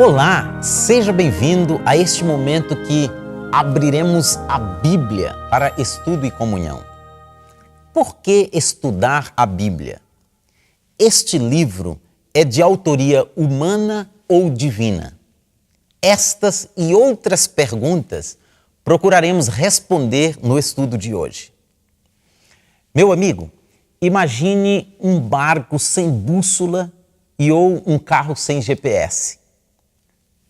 Olá, seja bem-vindo a este momento que abriremos a Bíblia para estudo e comunhão. Por que estudar a Bíblia? Este livro é de autoria humana ou divina? Estas e outras perguntas procuraremos responder no estudo de hoje. Meu amigo, imagine um barco sem bússola ou um carro sem GPS.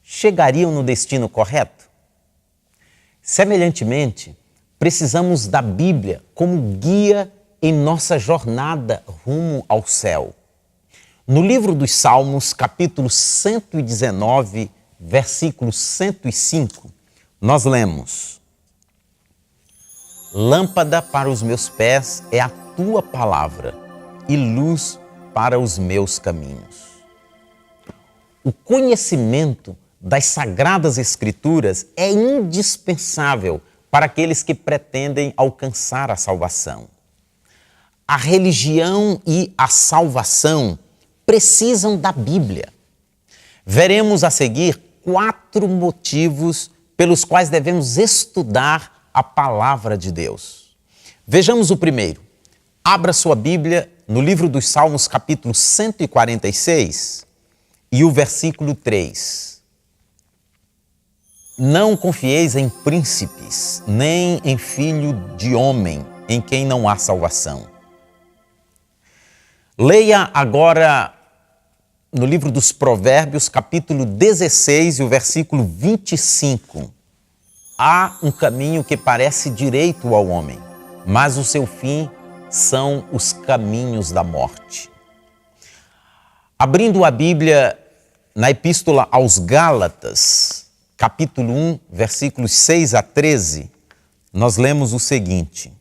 Chegariam no destino correto? Semelhantemente, precisamos da Bíblia como guia em nossa jornada rumo ao céu. No livro dos Salmos, capítulo 119, versículo 105, nós lemos: Lâmpada para os meus pés é a tua palavra e luz para os meus caminhos. O conhecimento das Sagradas Escrituras é indispensável para aqueles que pretendem alcançar a salvação. A religião e a salvação precisam da Bíblia. Veremos a seguir 4 motivos pelos quais devemos estudar a Palavra de Deus. Vejamos o primeiro. Abra sua Bíblia no livro dos Salmos, capítulo 146, e o versículo 3. Não confieis em príncipes, nem em filho de homem, em quem não há salvação. Leia agora no livro dos Provérbios, capítulo 16 e o versículo 25. Há um caminho que parece direito ao homem, mas o seu fim são os caminhos da morte. Abrindo a Bíblia na Epístola aos Gálatas, capítulo 1, versículos 6 a 13, nós lemos o seguinte: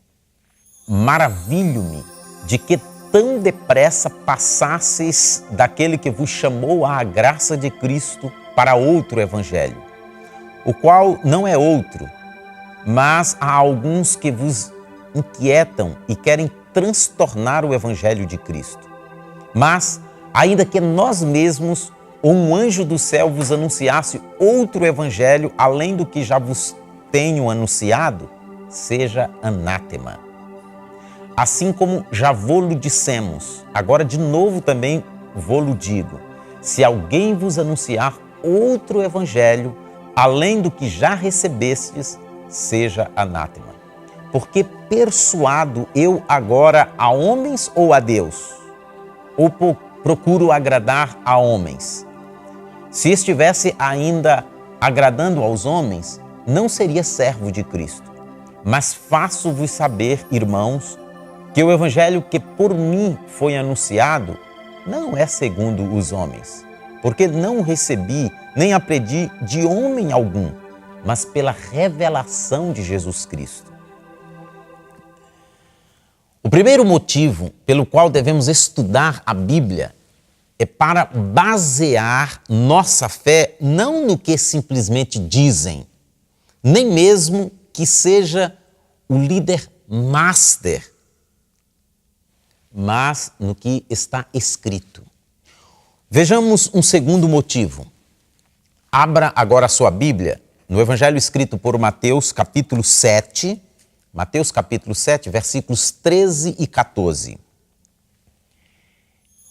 Maravilho-me de que tão depressa passasseis daquele que vos chamou à graça de Cristo para outro evangelho, o qual não é outro, mas há alguns que vos inquietam e querem transtornar o evangelho de Cristo. Mas, ainda que nós mesmos ou um anjo do céu vos anunciasse outro evangelho além do que já vos tenho anunciado, seja anátema. Assim como já vô-lo dissemos, agora de novo também vô-lo digo: se alguém vos anunciar outro evangelho além do que já recebestes, seja anátema. Porque persuado eu agora a homens ou a Deus? Ou procuro agradar a homens? Se estivesse ainda agradando aos homens, não seria servo de Cristo. Mas faço-vos saber, irmãos, que o evangelho que por mim foi anunciado não é segundo os homens, porque não o recebi nem aprendi de homem algum, mas pela revelação de Jesus Cristo. O primeiro motivo pelo qual devemos estudar a Bíblia é para basear nossa fé não no que simplesmente dizem, nem mesmo que seja o líder master, mas no que está escrito. Vejamos um segundo motivo. Abra agora a sua Bíblia no Evangelho escrito por Mateus, capítulo 7, versículos 13 e 14.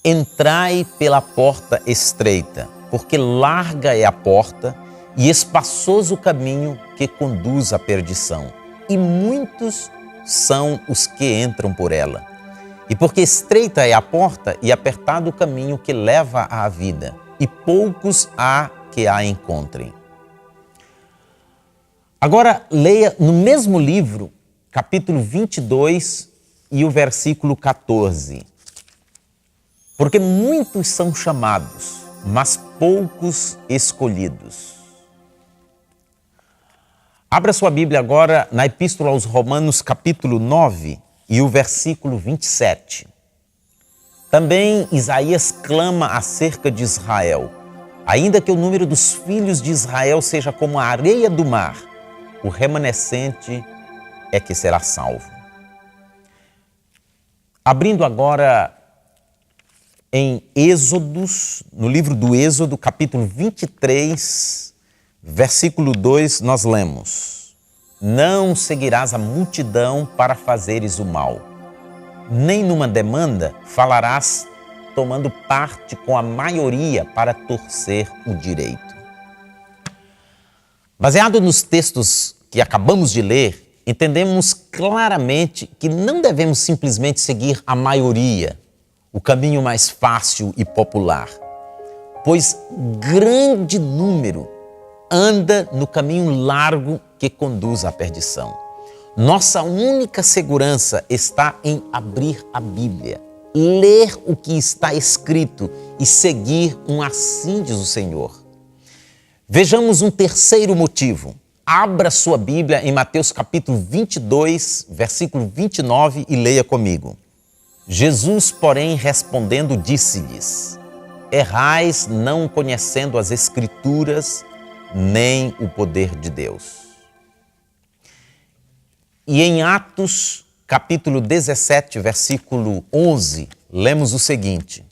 Entrai pela porta estreita, porque larga é a porta e espaçoso o caminho que conduz à perdição, e muitos são os que entram por ela. E porque estreita é a porta e apertado o caminho que leva à vida, e poucos há que a encontrem. Agora leia no mesmo livro, capítulo 22 e o versículo 14. Porque muitos são chamados, mas poucos escolhidos. Abra sua Bíblia agora na Epístola aos Romanos, capítulo 9 e o versículo 27. Também Isaías clama acerca de Israel. Ainda que o número dos filhos de Israel seja como a areia do mar, o remanescente é que será salvo. Abrindo agora em Êxodos, no livro do Êxodo, capítulo 23, versículo 2, nós lemos: Não seguirás a multidão para fazeres o mal, nem numa demanda falarás tomando parte com a maioria para torcer o direito. Baseado nos textos que acabamos de ler, entendemos claramente que não devemos simplesmente seguir a maioria, o caminho mais fácil e popular, pois grande número anda no caminho largo que conduz à perdição. Nossa única segurança está em abrir a Bíblia, ler o que está escrito e seguir um assim diz o Senhor. Vejamos um terceiro motivo. Abra sua Bíblia em Mateus capítulo 22, versículo 29 e leia comigo. Jesus, porém, respondendo, disse-lhes: Errais não conhecendo as Escrituras, nem o poder de Deus. E em Atos, capítulo 17, versículo 11, lemos o seguinte: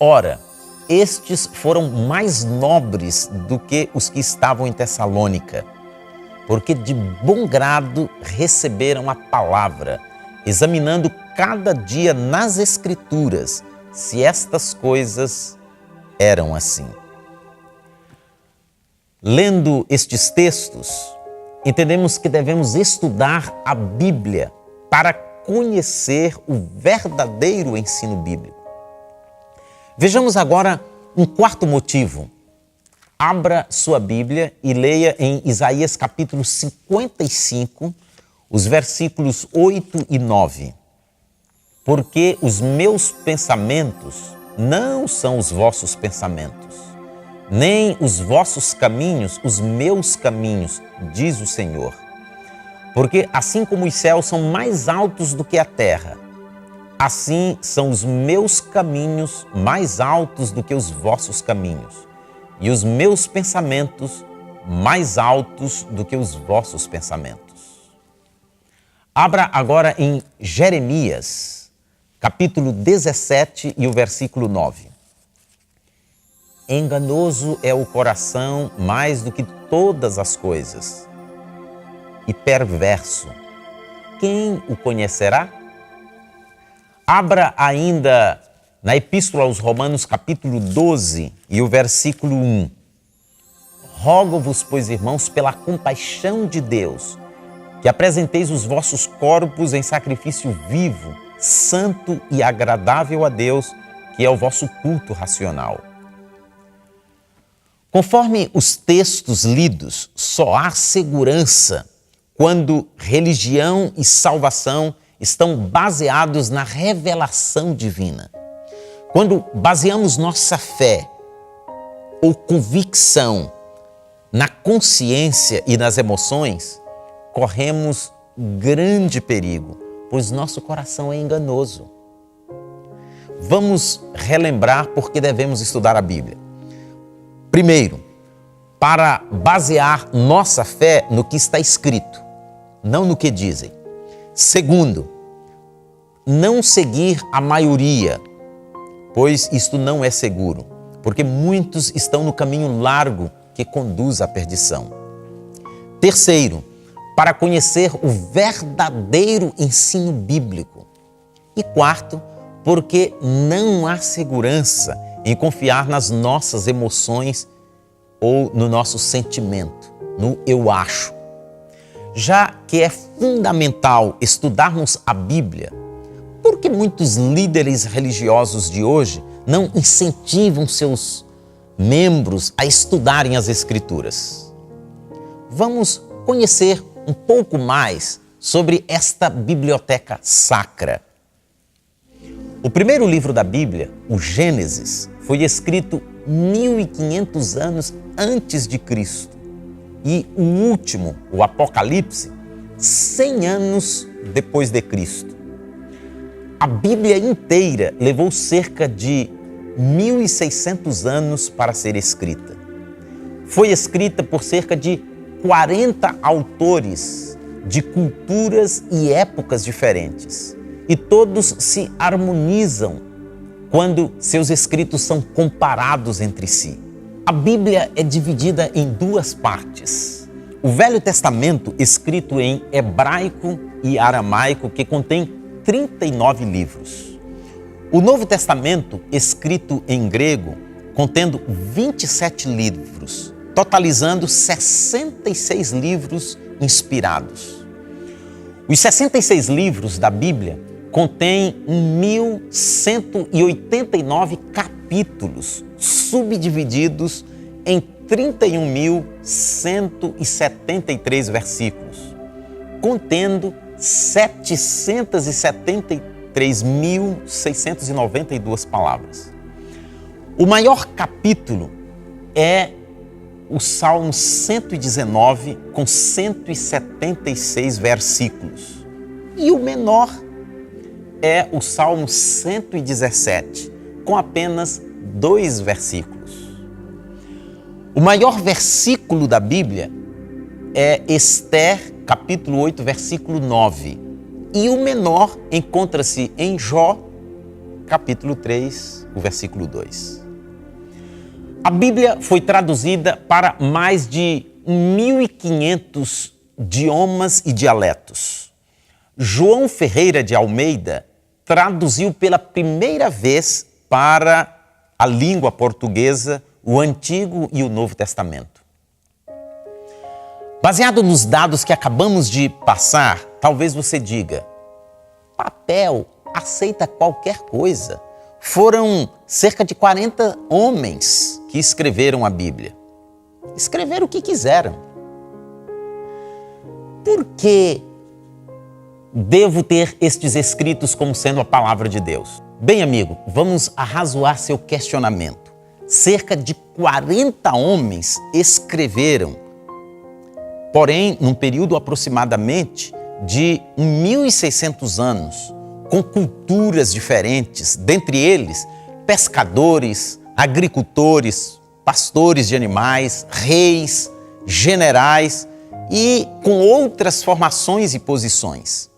Ora, estes foram mais nobres do que os que estavam em Tessalônica, porque de bom grado receberam a palavra, examinando cada dia nas Escrituras se estas coisas eram assim. Lendo estes textos, entendemos que devemos estudar a Bíblia para conhecer o verdadeiro ensino bíblico. Vejamos agora um quarto motivo. Abra sua Bíblia e leia em Isaías capítulo 55, os versículos 8 e 9. Porque os meus pensamentos não são os vossos pensamentos, nem os vossos caminhos os meus caminhos, diz o Senhor. Porque assim como os céus são mais altos do que a terra, assim são os meus caminhos mais altos do que os vossos caminhos, e os meus pensamentos mais altos do que os vossos pensamentos. Abra agora em Jeremias, capítulo 17 e o versículo 9. Enganoso é o coração mais do que todas as coisas, e perverso. Quem o conhecerá? Abra ainda na Epístola aos Romanos, capítulo 12 e o versículo 1. Rogo-vos, pois, irmãos, pela compaixão de Deus, que apresenteis os vossos corpos em sacrifício vivo, santo e agradável a Deus, que é o vosso culto racional. Conforme os textos lidos, só há segurança quando religião e salvação estão baseados na revelação divina. Quando baseamos nossa fé ou convicção na consciência e nas emoções, corremos grande perigo, pois nosso coração é enganoso. Vamos relembrar por que devemos estudar a Bíblia. Primeiro, para basear nossa fé no que está escrito, não no que dizem. Segundo, não seguir a maioria, pois isto não é seguro, porque muitos estão no caminho largo que conduz à perdição. Terceiro, para conhecer o verdadeiro ensino bíblico. E quarto, porque não há segurança em confiar nas nossas emoções ou no nosso sentimento, no eu acho. Já que é fundamental estudarmos a Bíblia, por que muitos líderes religiosos de hoje não incentivam seus membros a estudarem as Escrituras? Vamos conhecer um pouco mais sobre esta biblioteca sacra. O primeiro livro da Bíblia, o Gênesis, foi escrito 1500 anos antes de Cristo. E o último, o Apocalipse, 100 anos depois de Cristo. A Bíblia inteira levou cerca de 1600 anos para ser escrita. Foi escrita por cerca de 40 autores de culturas e épocas diferentes. E todos se harmonizam quando seus escritos são comparados entre si. A Bíblia é dividida em duas partes. O Velho Testamento, escrito em hebraico e aramaico, que contém 39 livros. O Novo Testamento, escrito em grego, contendo 27 livros, totalizando 66 livros inspirados. Os 66 livros da Bíblia contêm 1.189 capítulos, subdivididos em 31.173 versículos, contendo 773.692 palavras. O maior capítulo é o Salmo 119, com 176 versículos. E o menor é o Salmo 117, com apenas 2 versículos. O maior versículo da Bíblia é Esther, capítulo 8, versículo 9. E o menor encontra-se em Jó, capítulo 3, o versículo 2. A Bíblia foi traduzida para mais de 1.500 idiomas e dialetos. João Ferreira de Almeida traduziu pela primeira vez para a língua portuguesa o Antigo e o Novo Testamento. Baseado nos dados que acabamos de passar, talvez você diga: papel aceita qualquer coisa. Foram cerca de 40 homens que escreveram a Bíblia. Escreveram o que quiseram. Por que devo ter estes escritos como sendo a palavra de Deus? Bem, amigo, vamos arrazoar seu questionamento. Cerca de 40 homens escreveram, porém, num período aproximadamente de 1.600 anos, com culturas diferentes, dentre eles pescadores, agricultores, pastores de animais, reis, generais e com outras formações e posições.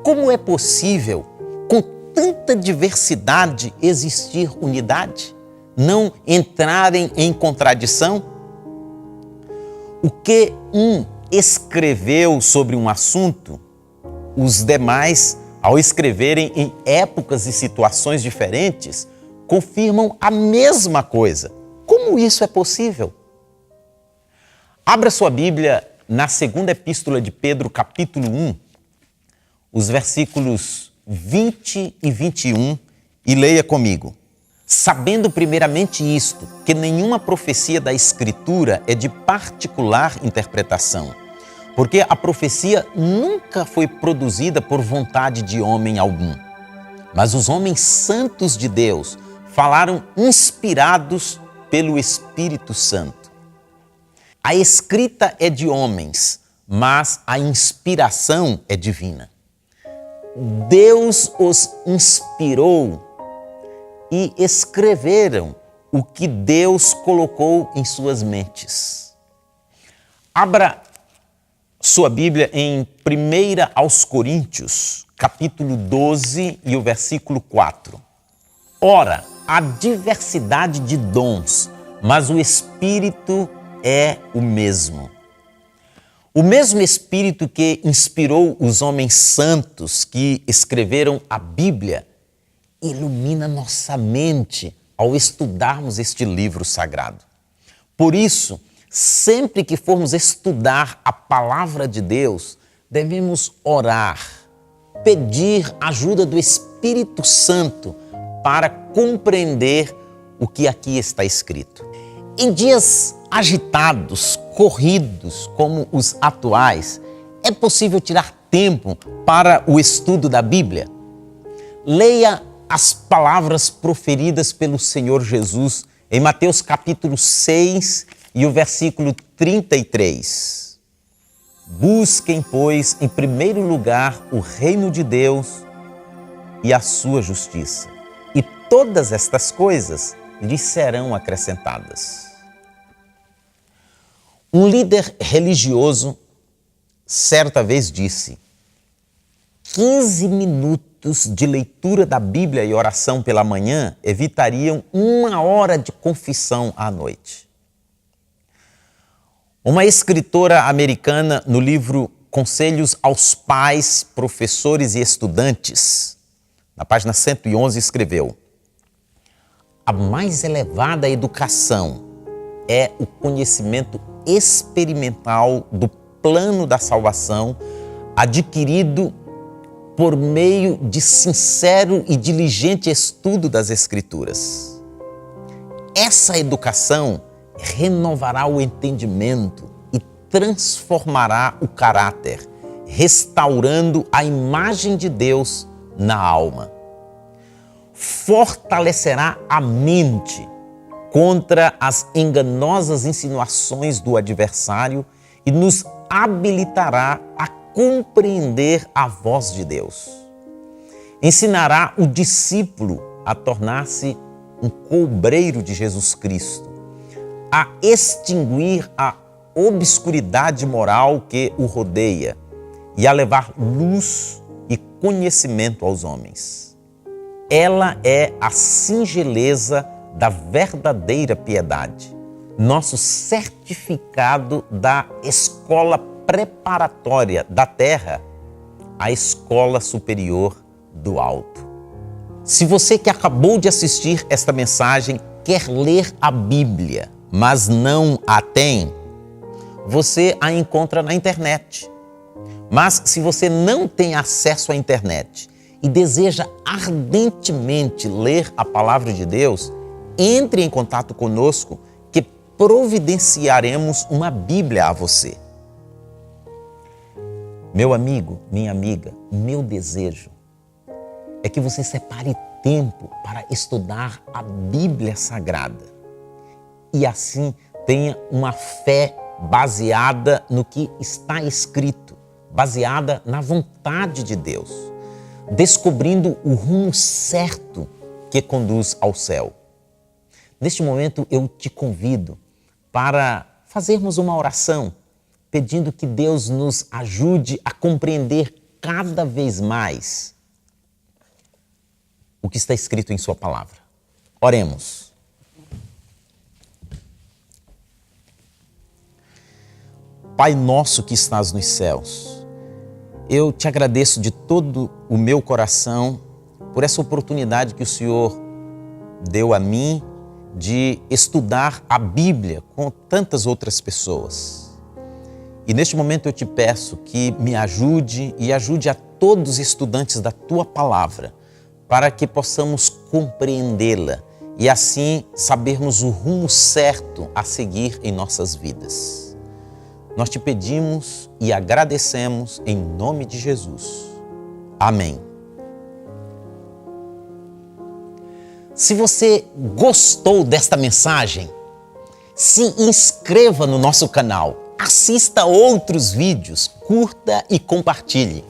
Como é possível, com tanta diversidade, existir unidade? Não entrarem em contradição? O que um escreveu sobre um assunto, os demais, ao escreverem em épocas e situações diferentes, confirmam a mesma coisa. Como isso é possível? Abra sua Bíblia na segunda epístola de Pedro, capítulo 1, os versículos 20 e 21, e leia comigo. Sabendo primeiramente isto, que nenhuma profecia da Escritura é de particular interpretação, porque a profecia nunca foi produzida por vontade de homem algum. Mas os homens santos de Deus falaram inspirados pelo Espírito Santo. A escrita é de homens, mas a inspiração é divina. Deus os inspirou e escreveram o que Deus colocou em suas mentes. Abra sua Bíblia em 1 aos Coríntios, capítulo 12 e o versículo 4. Ora, há diversidade de dons, mas o Espírito é o mesmo. O mesmo Espírito que inspirou os homens santos que escreveram a Bíblia ilumina nossa mente ao estudarmos este livro sagrado. Por isso, sempre que formos estudar a palavra de Deus, devemos orar, pedir ajuda do Espírito Santo para compreender o que aqui está escrito. Em dias agitados, corridos como os atuais, é possível tirar tempo para o estudo da Bíblia? Leia as palavras proferidas pelo Senhor Jesus em Mateus capítulo 6 e o versículo 33. Busquem, pois, em primeiro lugar o reino de Deus e a sua justiça, e todas estas coisas lhes serão acrescentadas. Um líder religioso certa vez disse: 15 minutos hábitos de leitura da Bíblia e oração pela manhã evitariam 1 hora de confissão à noite. Uma escritora americana, no livro Conselhos aos Pais, Professores e Estudantes, na página 111, escreveu: a mais elevada educação é o conhecimento experimental do plano da salvação adquirido por meio de sincero e diligente estudo das Escrituras. Essa educação renovará o entendimento e transformará o caráter, restaurando a imagem de Deus na alma. Fortalecerá a mente contra as enganosas insinuações do adversário e nos habilitará a compreender a voz de Deus. Ensinará o discípulo a tornar-se um cobreiro de Jesus Cristo, a extinguir a obscuridade moral que o rodeia e a levar luz e conhecimento aos homens. Ela é a singeleza da verdadeira piedade, nosso certificado da escola preparatória da terra à escola superior do alto. Se você que acabou de assistir esta mensagem quer ler a Bíblia, mas não a tem, você a encontra na internet. Mas se você não tem acesso à internet e deseja ardentemente ler a palavra de Deus, entre em contato conosco que providenciaremos uma Bíblia a você. Meu amigo, minha amiga, meu desejo é que você separe tempo para estudar a Bíblia Sagrada e assim tenha uma fé baseada no que está escrito, baseada na vontade de Deus, descobrindo o rumo certo que conduz ao céu. Neste momento eu te convido para fazermos uma oração pedindo que Deus nos ajude a compreender cada vez mais o que está escrito em sua palavra. Oremos. Pai nosso que estás nos céus, eu te agradeço de todo o meu coração por essa oportunidade que o Senhor deu a mim de estudar a Bíblia com tantas outras pessoas. E neste momento eu te peço que me ajude e ajude a todos os estudantes da Tua Palavra para que possamos compreendê-la e assim sabermos o rumo certo a seguir em nossas vidas. Nós te pedimos e agradecemos em nome de Jesus. Amém. Se você gostou desta mensagem, se inscreva no nosso canal, assista outros vídeos, curta e compartilhe.